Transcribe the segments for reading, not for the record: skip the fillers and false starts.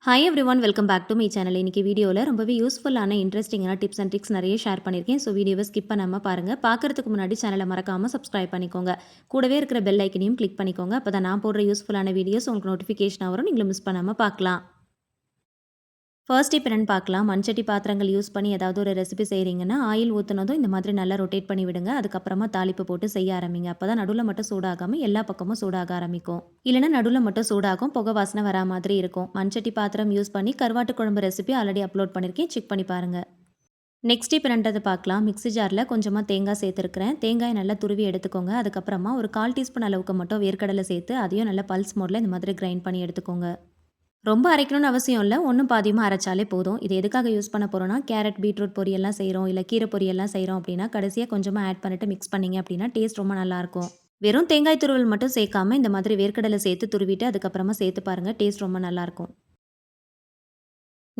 Hi everyone welcome back to my channel. இன்னைக்கு வீடியோவில் ரொம்பவே யூஸ்ஃபுல்லான இன்ட்ரெஸ்டிங்கான டிப்ஸ் அண்ட் ட்ரிக்ஸ் நிறைய ஷேர் பண்ணியிருக்கேன். ஸோ வீடியோவை ஸ்கிப் பண்ணாமல் பாருங்கள். பார்க்குறதுக்கு முன்னாடி சேனலை மறக்காமல் சப்ஸ்கிரைப் பண்ணிக்கோங்க. கூடவே இருக்கிற பெல் ஐக்கனையும் கிளிக் பண்ணிக்கோங்க. அப்போ தான் நான் போடுற யூஸ்ஃபுல்லான வீடியோஸ் உங்களுக்கு நோட்டிஃபிகேஷன் வரும். நீங்களும் மிஸ் பண்ணாமல் பார்க்கலாம். ஃபர்ஸ்ட் டிப் என்னென்னு பார்க்கலாம். மண்சட்டி பாத்திரங்கள் யூஸ் பண்ணி ஏதாவது ஒரு ரெசிபி செய்கிறீங்கன்னா ஆயில் ஊற்றுனதும் இந்த மாதிரி நல்லா ரொட்டேட் பண்ணி விடுங்க. அதுக்கப்புறமா தாளிப்பு போட்டு செய்ய ஆரம்பிங்க. அப்போ தான் நடுவில் மட்டும் சூடாகாமல் எல்லா பக்கமும் சூடாக ஆரம்பிக்கும். இல்லைன்னா நடுவில் மட்டும் சூடாகும், புகை வாசனை வரா மாதிரி இருக்கும். மண்சட்டி பாத்திரம் யூஸ் பண்ணி கருவாட்டு குழம்பு ரெசிபி ஆல்ரெடி அப்லோட் பண்ணியிருக்கேன், செக் பண்ணி பாருங்கள். நெக்ஸ்ட் டிப் என்னன்றது பார்க்கலாம். மிக்ஸி ஜாரில் கொஞ்சமாக தேங்காய் சேர்த்துருக்கிறேன். தேங்காய் நல்லா துருவி எடுத்துக்கோங்க. அதுக்கப்புறமா ஒரு 1/4 டீஸ்பூன் அளவுக்கு மட்டும் வேர்க்கடலை சேர்த்து அதையும் நல்லா பல்ஸ் மோடில் இந்த மாதிரி கிரைண்ட் பண்ணி எடுத்துக்கோங்க. ரொம்ப அரைக்கணும்னு அவசியம் இல்லை, ஒன்றும் பாதியமாக அரைச்சாலே போதும். இது எதுக்காக யூஸ் பண்ண போகிறோன்னா, கேரட் பீட்ரூட் பொரியெல்லாம் செய்கிறோம், இல்லை கீரை பொரியெல்லாம் செய்கிறோம் அப்படின்னா கடைசியாக கொஞ்சமாக ஆட் பண்ணிட்டு மிக்ஸ் பண்ணிங்க அப்படின்னா டேஸ்ட் ரொம்ப நல்லாயிருக்கும். வெறும் தேங்காய் துருவல் மட்டும் சேர்க்காம இந்த மாதிரி வேர்க்கடலை சேர்த்து துருவிட்டு அதுக்கப்புறமா சேர்த்து பாருங்கள், டேஸ்ட் ரொம்ப நல்லாயிருக்கும்.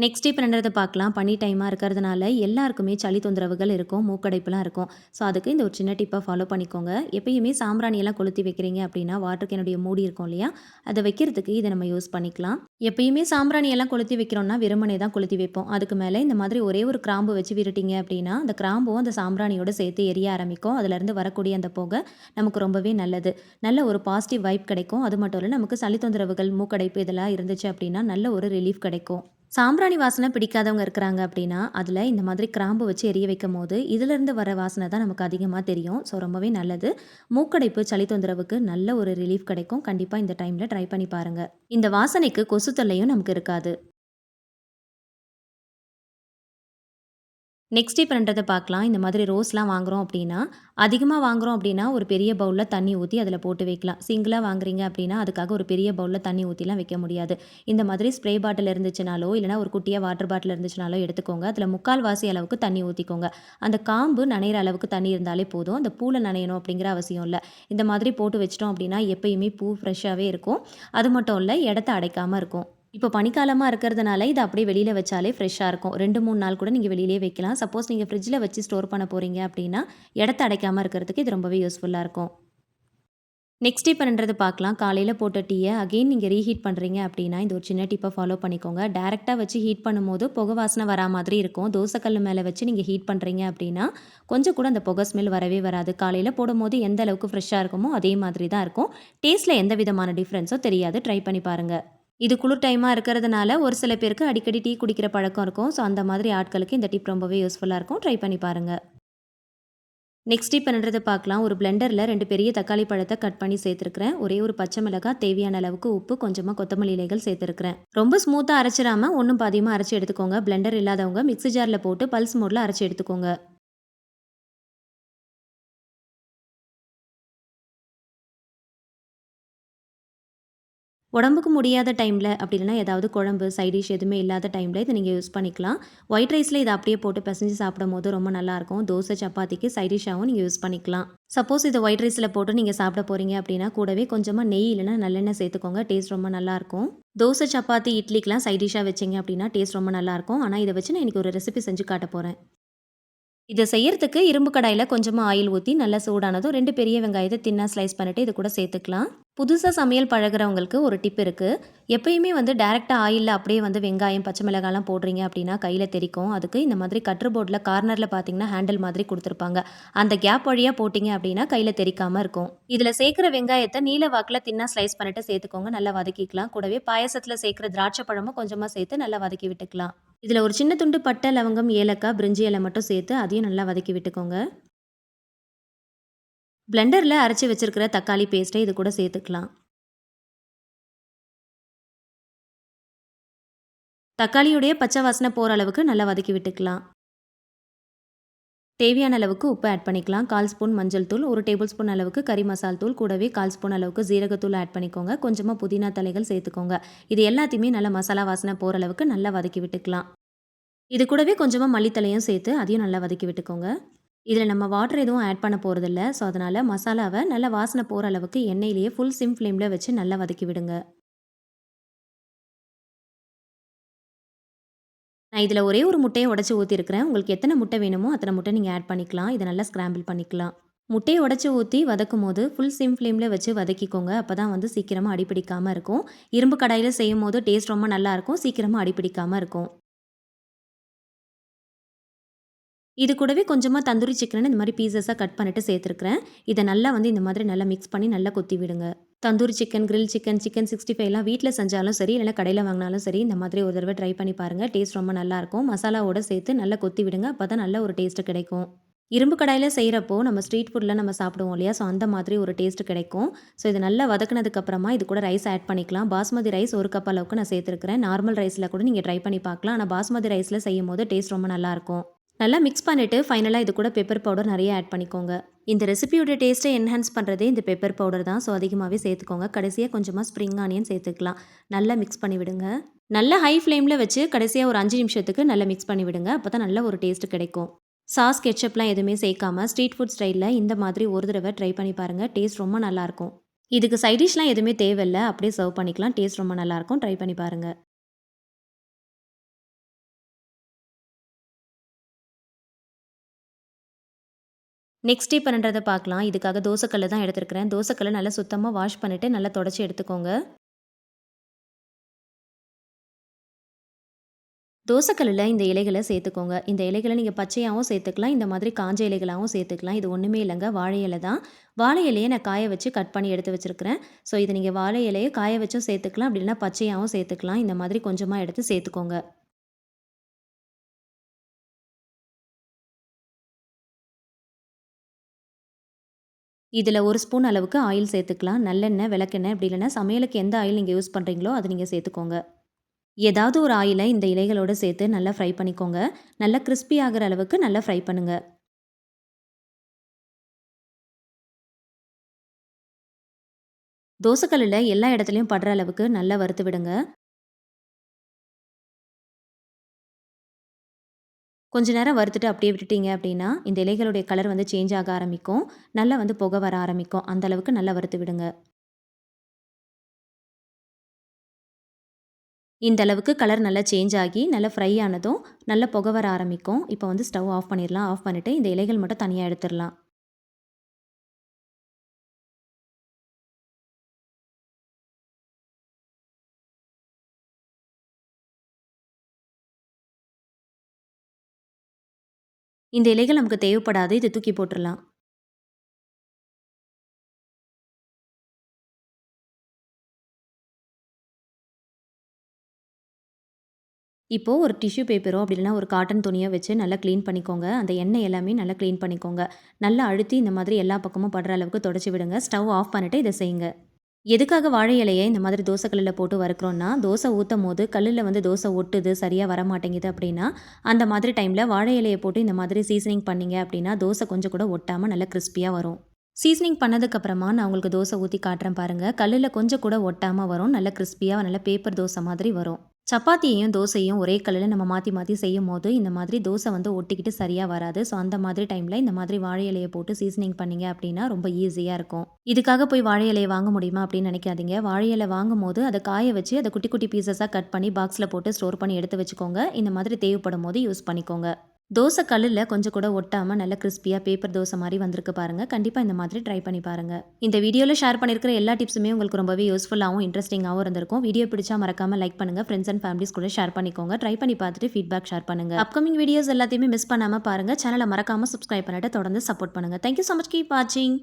நெக்ஸ்ட் டிப் என்னன்றதை பார்க்கலாம். பனி டைமாக இருக்கிறதுனால எல்லாருக்குமே சளி தொந்தரவுகள் இருக்கும், மூக்கடைப்புலாம் இருக்கும். ஸோ அதுக்கு இந்த ஒரு சின்ன டிப்பை ஃபாலோ பண்ணிக்கோங்க. எப்பயுமே சாம்பிராணியெல்லாம் கொளுத்தி வைக்கிறீங்க அப்படின்னா வாட்டர் கேனுடைய மூடி இருக்கும் இல்லையா, அதை வைக்கிறதுக்கு இதை நம்ம யூஸ் பண்ணிக்கலாம். எப்பயுமே சாம்பிராணியெல்லாம் கொளுத்தி வைக்கிறோம்னா வெறுமனே தான் கொளுத்தி வைப்போம். அதுக்கு மேலே இந்த மாதிரி ஒரே ஒரு கிராம்பு வச்சு விட்டுட்டீங்க அப்படின்னா அந்த கிராம்பும் அந்த சாம்பிராணியோட சேர்த்து எரிய ஆரம்பிக்கும். அதுலேருந்து வரக்கூடிய அந்த புகை நமக்கு ரொம்பவே நல்லது. நல்ல ஒரு பாசிட்டிவ் வைப் கிடைக்கும். அது மட்டும் இல்லை, நமக்கு சளி தொந்தரவுகள், மூக்கடைப்பு இதெல்லாம் இருந்துச்சு அப்படின்னா நல்ல ஒரு ரிலீஃப் கிடைக்கும். சாம்பிராணி வாசனை பிடிக்காதவங்க இருக்கிறாங்க அப்படின்னா அதில் இந்த மாதிரி கிராம்பு வச்சு எரிய வைக்கும் போது இதிலிருந்து வர வாசனை தான் நமக்கு அதிகமாக தெரியும். ஸோ ரொம்பவே நல்லது. மூக்கடைப்பு, சளி தொந்தரவுக்கு நல்ல ஒரு ரிலீஃப் கிடைக்கும். கண்டிப்பாக இந்த டைமில் ட்ரை பண்ணி பாருங்கள். இந்த வாசனைக்கு கொசு தொல்லையும் நமக்கு இருக்காது. நெக்ஸ்ட் டிப் என்னன்றதை பார்க்கலாம். இந்த மாதிரி ரோஸ்லாம் வாங்குகிறோம் அப்படின்னா அதிகமாக வாங்குகிறோம் அப்படின்னா ஒரு பெரிய பவுலில் தண்ணி ஊற்றி அதில் போட்டு வைக்கலாம். சிங்கிளாக வாங்குறீங்க அப்படின்னா அதுக்காக ஒரு பெரிய பவுலில் தண்ணி ஊற்றிலாம் வைக்க முடியாது. இந்த மாதிரி ஸ்ப்ரே பாட்டில் இருந்துச்சுனாலோ இல்லைனா ஒரு குட்டியாக வாட்டர் பாட்டில் இருந்துச்சுனாலோ எடுத்துக்கோங்க. அதில் 3/4 வாசி அளவுக்கு தண்ணி ஊற்றிக்கோங்க. அந்த காம்பு நனைகிற அளவுக்கு தண்ணி இருந்தாலே போதும். அந்த பூவில் நனையணும் அப்படிங்கிற அவசியம் இல்லை. இந்த மாதிரி போட்டு வச்சிட்டோம் அப்படின்னா எப்பயுமே பூ ஃப்ரெஷ்ஷாகவே இருக்கும். அது மட்டும் இல்லை, இடத்த அடைக்காமல் இருக்கும். இப்போ பனிக்காலமாக இருக்கிறதுனால இதை அப்படியே வெளியில் வச்சாலே ஃப்ரெஷ்ஷாக இருக்கும். 2-3 நாள் கூட நீங்கள் வெளியிலே வைக்கலாம். சப்போஸ் நீங்கள் ஃப்ரிட்ஜில் வச்சு ஸ்டோர் பண்ண போகிறீங்க அப்படின்னா இடத்த அடைக்காமல் இருக்கிறதுக்கு இது ரொம்பவே யூஸ்ஃபுல்லாக இருக்கும். நெக்ஸ்ட் டிப் என்னன்றது பார்க்கலாம். காலையில் போட்ட டீயை அகெயின் நீங்கள் ரீஹீட் பண்ணுறீங்க அப்படின்னா இந்த ஒரு சின்ன டிப்பை ஃபாலோ பண்ணிக்கோங்க. டேரெக்டாக வச்சு ஹீட் பண்ணும்போது புகை வாசனை வரா மாதிரி இருக்கும். தோசைக்கல் மேலே வச்சு நீங்கள் ஹீட் பண்ணுறீங்க அப்படின்னா கொஞ்சம் கூட அந்த புகை ஸ்மெல் வரவே வராது. காலையில் போடும்போது எந்த அளவுக்கு ஃப்ரெஷ்ஷாக இருக்குமோ அதே மாதிரி தான் இருக்கும். டேஸ்ட்டில் எந்த விதமான டிஃப்ரென்ஸும் தெரியாது. ட்ரை பண்ணி பாருங்கள். இது குளிர் டைமாக இருக்கிறதுனால ஒரு சில பேருக்கு அடிக்கடி டீ குடிக்கிற பழக்கம் இருக்கும். ஸோ அந்த மாதிரி ஆட்களுக்கு இந்த டிப் ரொம்பவே யூஸ்ஃபுல்லாக இருக்கும். ட்ரை பண்ணி பாருங்கள். நெக்ஸ்ட் டிப் என்னன்றது பார்க்கலாம். ஒரு பிளெண்டரில் 2 பெரிய தக்காளி பழத்தை கட் பண்ணி சேர்த்துருக்கிறேன். ஒரே ஒரு பச்சை மிளகாய், தேவையான அளவுக்கு உப்பு, கொஞ்சமாக கொத்தமல்லி இலைகள் சேர்த்துருக்கிறேன். ரொம்ப ஸ்மூத்தாக அரைச்சிடாமல் ஒன்றும் பாதியமாக அரைச்சி எடுத்துக்கோங்க. பிளெண்டர் இல்லாதவங்க மிக்ஸி ஜாரில் போட்டு பல்ஸ் மோடில் அரைச்சி எடுத்துக்கோங்க. உடம்புக்கு முடியாத டைமில் அப்படி இல்லைனா ஏதாவது குழம்பு, சைட் டிஷ் எதுவுமே இல்லாத டைமில் இதை நீங்கள் யூஸ் பண்ணிக்கலாம். ஒயிட் ரைஸில் இதை அப்படியே போட்டு பிசைஞ்சு சாப்பிடும்போது ரொம்ப நல்லாயிருக்கும். தோசை, சப்பாத்திக்கு சைட் டிஷ்ஷாகவும் நீங்கள் யூஸ் பண்ணிக்கலாம். சப்போஸ் இதை ஒயிட் ரைஸில் போட்டு நீங்கள் சாப்பிட போகிறீங்க அப்படின்னா கூடவே கொஞ்சமாக நெய் இல்லைனா நல்லெண்ணெய் சேர்த்துக்கோங்க. டேஸ்ட் ரொம்ப நல்லாயிருக்கும். தோசை, சப்பாத்தி, இட்லிக்கெலாம் சைட் டிஷ்ஷாக வச்சிங்க அப்படின்னா டேஸ்ட் ரொம்ப நல்லாயிருக்கும். ஆனால் இதை வச்சு நான் இன்றைக்கி ஒரு ரெசிபி செஞ்சு காட்ட போகிறேன். இதை செய்யறதுக்கு இரும்பு கடாயில் கொஞ்சமாக ஆயில் ஊற்றி நல்லா சூடானதும் 2 பெரிய வெங்காயத்தை தின்னாக ஸ்லைஸ் பண்ணிவிட்டு இது கூட சேர்த்துக்கலாம். புதுசாக சமையல் பழகிறவங்களுக்கு ஒரு டிப் இருக்குது. எப்பயுமே டேரெக்டாக ஆயிலில் அப்படியே வெங்காயம், பச்சை மிளகாலாம் போடுறீங்க அப்படின்னா கையில் தெறிக்கும். அதுக்கு இந்த மாதிரி கட்ரு போர்டில் கார்னரில் பார்த்தீங்கன்னா ஹேண்டில் மாதிரி கொடுத்துருப்பாங்க. அந்த கேப் வழியாக போட்டிங்க அப்படின்னா கையில் தெறிக்காமல் இருக்கும். இதில் சேர்க்குற வெங்காயத்தை நீல வாக்கில் தின்னாக ஸ்லைஸ் பண்ணிவிட்டு சேர்த்துக்கோங்க. நல்லா வதக்கிக்கலாம். கூடவே பாயசத்தில் சேர்க்குற திராட்சை பழமும் கொஞ்சமாக சேர்த்து நல்லா வதக்கி விட்டுக்கலாம். இதில் ஒரு சின்ன துண்டு பட்டை, லவங்கம், ஏலக்காய், பிரிஞ்சி இலை மட்டும் சேர்த்து அதையும் நல்லா வதக்கி விட்டுக்கோங்க. பிளெண்டரில் அரைச்சி வச்சிருக்கிற தக்காளி பேஸ்ட்டை இது கூட சேர்த்துக்கலாம். தக்காளியுடைய பச்சை வாசனை போகிற அளவுக்கு நல்லா வதக்கி விட்டுக்கலாம். தேவையான அளவுக்கு உப்பு ஆட் பண்ணிக்கலாம். 1/4 ஸ்பூன் மஞ்சள் தூள், 1 டேபிள் ஸ்பூன் அளவுக்கு கறி மசால் தூள், கூடவே 1/4 ஸ்பூன் அளவுக்கு ஜீரகத்தூள் ஆட் பண்ணிக்கோங்க. கொஞ்சமாக புதினா தலைகள் சேர்த்துக்கோங்க. இது எல்லாத்தையுமே நல்லா மசாலா வாசனை போகிற அளவுக்கு நல்லா வதக்கி விட்டுக்கலாம். இது கூடவே கொஞ்சமாக மல்லித்தலையும் சேர்த்து அதையும் நல்லா வதக்கி விட்டுக்கோங்க. இதில் நம்ம வாட்டர் எதுவும் ஆட் பண்ண போகிறதில்ல. ஸோ அதனால் மசாலாவை நல்லா வாசனை போகிற அளவுக்கு எண்ணெயிலேயே ஃபுல் சிம் ஃப்ளேமில் வச்சு நல்லா வதக்கி விடுங்க. நான் இதில் ஒரே ஒரு முட்டையை உடச்சி ஊற்றிருக்கிறேன். உங்களுக்கு எத்தனை முட்டை வேணுமோ அத்தனை முட்டை நீங்கள் ஆட் பண்ணிக்கலாம். இதை நல்லா ஸ்க்ராம்பிள் பண்ணிக்கலாம். முட்டைய உடைச்சு ஊத்தி வதக்கும்போது, ஃபுல் சிம் ஃப்ளேம்ல வச்சு வதக்கிக்கோங்க. அப்பதான் வந்து சீக்கிரமா அடிபிடிக்காம இருக்கும். இரும்பு கடாயில செய்யும்போது டேஸ்ட் ரொம்ப நல்லாருக்கும். சீக்கிரமா அடிபிடிக்காம இருக்கும். இது கூடவே கொஞ்சமா தந்தூரி சிக்கன இந்த மாரி பீஸஸா கட் பண்ணிட்டு சேர்த்துருக்கிறேன். இத நல்லா வந்து இந்த மாதிரி நல்லா மிக்ஸ் பண்ணி நல்லா கொத்தி விடுங்க. Tandoori chicken, grill chicken, chicken 65லாம் வீட்ல செஞ்சாலும் சரி, இல்லன்னா கடையில வாங்குனாலும் சரி, இந்த மாதிரி ஒரு தடவ ட்ரை பண்ணி பாருங்க. டேஸ்ட் ரொம்ப நல்லாருக்கும். மசாலாவோட சேர்த்து நல்லா கொத்தி விடுங்க. அப்பதான் நல்ல ஒரு டேஸ்ட் கிடைக்கும். இரும்பு கடாயில செய்றப்போ, நம்ம ஸ்ட்ரீட் ஃபுட்ல நம்ம சாப்பிடுவோம் இல்லையா? ஸோ அந்த மாதிரி ஒரு டேஸ்ட் கிடைக்கும். ஸோ இது நல்லா வதக்குனதுக்கு அப்புறமா இது கூட ரைஸ் ஆட் பண்ணிக்கலாம். பாஸ்மதி ரைஸ் 1 கப் அளவுக்கு நான் சேர்த்துருக்கிறேன். நார்மல் ரைஸ்ல கூட நீங்க ட்ரை பண்ணி பார்க்கலாம். ஆனா பாஸ்மதி ரைஸ்ல செய்யும்போது டேஸ்ட் ரொம்ப நல்லாருக்கும். நல்லா மிக்ஸ் பண்ணிட்டு ஃபைனலா இது கூட பெப்பர் பவுடர் நெறைய ஆட் பண்ணிக்கோங்க. இந்த ரெசிபியோட டேஸ்ட்ட என்ஹான்ஸ் பண்றதே இந்த பெப்பர் பவுடர் தான். ஸோ அதிகமாவே சேர்த்துக்கோங்க. கடைசியா கொஞ்சமா ஸ்ப்ரிங் ஆனியன் சேர்த்துக்கலாம். நல்லா மிக்ஸ் பண்ணி விடுங்க. நல்லா ஹை ஃப்ளேம்ல வச்சு கடைசியா ஒரு 5 நிமிஷத்துக்கு நல்லா மிக்ஸ் பண்ணி விடுங்க. அப்பதான் நல்ல ஒரு டேஸ்ட் கிடைக்கும். சாஸ், கெட்சப்லாம் எதுவுமே சேர்க்காம ஸ்ட்ரீட் ஃபுட் ஸ்டைல்ல இந்த மாதிரி ஒரு தடவ ட்ரை பண்ணி பாருங்க. டேஸ்ட் ரொம்ப நல்லாருக்கும். இதுக்கு சைட் டிஷ்லாம் எதுவுமே தேவையில்ல. அப்படியே சர்வ் பண்ணிக்கலாம். டேஸ்ட் ரொம்ப நல்லாருக்கும். ட்ரை பண்ணி பாருங்க. நெக்ஸ்ட் டே பண்ணுறத பார்க்கலாம். இதுக்காக தோசைக்கல்ல தான் எடுத்துருக்கிறேன். தோசைக்கல்ல நல்லா சுத்தமா வாஷ் பண்ணிட்டு நல்லா தொடச்சு எடுத்துக்கோங்க. தோசைக்கல்லுல இந்த இலைகள சேர்த்துக்கோங்க. இந்த இலைகள நீங்க பச்சையாவும் சேர்த்துக்கலாம். இந்த மாதிரி காஞ்ச இலைகளாவும் சேர்த்துக்கலாம். இது ஒண்ணுமே இல்லங்க. வாழை இலை தான். வாழை இலைய நான் காய வச்சு கட் பண்ணி எடுத்து வச்சிருக்கிறேன். ஸோ இத நீங்க வாழை இலைய காய வச்சும் சேர்த்துக்கலாம். அப்படி இல்லன்னா பச்சையாவும் சேர்த்துக்கலாம். இந்த மாதிரி கொஞ்சமா எடுத்து சேர்த்துக்கோங்க. இதில 1 ஸ்பூன் அளவுக்கு ஆயில் சேர்த்துக்கலாம். நல்லெண்ணெய், விளக்கெண்ணெய் அப்படி இல்லன்னா சமையலுக்கு எந்த ஆயில் நீங்க யூஸ் பண்றீங்களோ, அத நீங்க சேர்த்துக்கோங்க. ஏதாவது ஒரு ஆயில இந்த இலைகளோட சேர்த்து நல்லா ஃப்ரை பண்ணிக்கோங்க. நல்லா கிரிஸ்பி ஆகுற அளவுக்கு நல்லா ஃப்ரை பண்ணுங்க. தோசைக்கல்லுல எல்லா இடத்துலயும் படுற அளவுக்கு நல்லா வறுத்து விடுங்க. கொஞ்ச நேரம் வறுத்துட்டு அப்படியே விட்டுட்டீங்க அப்படின்னா, இந்த இலைகளுடைய கலர் வந்து சேஞ்ச் ஆக ஆரம்பிக்கும். நல்லா வந்து புகை வர ஆரம்பிக்கும். அந்த அளவுக்கு நல்லா வறுத்து விடுங்க. இந்த அளவுக்கு கலர் நல்லா சேஞ்ச் ஆகி, நல்லா ஃப்ரை ஆனதும், நல்லா புகை வர ஆரம்பிக்கும். இப்போ வந்து ஸ்டவ் ஆஃப் பண்ணிடலாம். ஆஃப் பண்ணிட்டு இந்த இலைகள் மட்டும் தனியா எடுத்துறலாம். இந்த இலைகள் நமக்கு தேவைப்படாது. இத தூக்கி போட்டுறலாம். இப்போ ஒரு டிஷ்யூ பேப்பரோ அப்படி இல்லைனா ஒரு காட்டன் துணியோ வச்சு நல்லா க்ளீன் பண்ணிக்கோங்க. அந்த எண்ணெய் எல்லாமே நல்லா க்ளீன் பண்ணிக்கோங்க. நல்லா அழுத்தி இந்த மாதிரி எல்லா பக்கமும் படுற அளவுக்கு தொடச்சி விடுங்க. ஸ்டவ் ஆஃப் பண்ணிட்டு இத செய்யுங்க. எதுக்காக வாழை இலைய இந்த மாதிரி தோசை கல்லுல போட்டு வறுக்கிறோம்னா, தோசை ஊத்தும்போது கல்லுல வந்து தோசை ஒட்டுது, சரியா வரமாட்டேங்குது அப்படின்னா, அந்த மாதிரி டைம்ல வாழை இலைய போட்டு இந்த மாதிரி சீசனிங் பண்ணீங்க அப்படின்னா, தோசை கொஞ்சம் கூட ஒட்டாம நல்லா கிரிஸ்பியா வரும். சீசனிங் பண்ணதுக்கப்புறமா நான் உங்களுக்கு தோசை ஊத்தி காட்டுறேன் பாருங்க. கல்லுல கொஞ்சம் கூட ஒட்டாம வரும். நல்லா கிரிஸ்பியா நல்லா பேப்பர் தோசை மாதிரி வரும். சப்பாத்தியையும், தோசையும் ஒரே கல்லுல நம்ம மாத்தி மாத்தி செய்யும்போது, இந்த மாதிரி தோசை வந்து ஒட்டிக்கிட்டு சரியா வராது. ஸோ அந்த மாதிரி டைம்ல இந்த மாதிரி வாழை இலைய போட்டு சீசனிங் பண்ணீங்க அப்படின்னா, ரொம்ப ஈஸியா இருக்கும். இதுக்காக போய் வாழை இலைய வாங்க முடியுமா அப்படின்னு நினைக்காதீங்க. வாழை இலை வாங்கும்போது அத காய வச்சு, அத குட்டி குட்டி பீஸஸா கட் பண்ணி பாக்ஸ்ல போட்டு ஸ்டோர் பண்ணி எடுத்து வச்சுக்கோங்க. இந்த மாதிரி தேவைப்படும்போது யூஸ் பண்ணிக்கோங்க. தோசை கல்லுல கொஞ்சம் கூட ஒட்டாம நல்ல கிரிஸ்பியா பேப்பர் தோசை மாரி வந்திருக்கு பாருங்க. கண்டிப்பா இந்த மாதிரி ட்ரை பண்ணி பாருங்க. இந்த வீடியோல ஷேர் பண்ணியிருக்கிற எல்லா டிப்ஸுமே உங்களுக்கு ரொம்பவே யூஸ்ஃபுல்லாவும், இன்ட்ரெஸ்டிங்காவும் இருந்திருக்கும். வீடியோ பிடிச்சா மறக்காம லைக் பண்ணுங்க. ஃப்ரெண்ட்ஸ் அண்ட் ஃபேமிலிஸ் கூட ஷேர் பண்ணிக்கோங்க. ட்ரை பண்ணி பார்த்துட்டு ஃபீட்பேக் ஷேர் பண்ணுங்க. அப்கமிங் வீடியோஸ் எல்லாத்தையுமே மிஸ் பண்ணாம பாருங்க. சேனலை மறக்காம சப்ஸ்கிரைப் பண்ணிட்டு தொடர்ந்து சப்போர்ட் பண்ணுங்க. Thank you so much. Keep வாட்சிங்.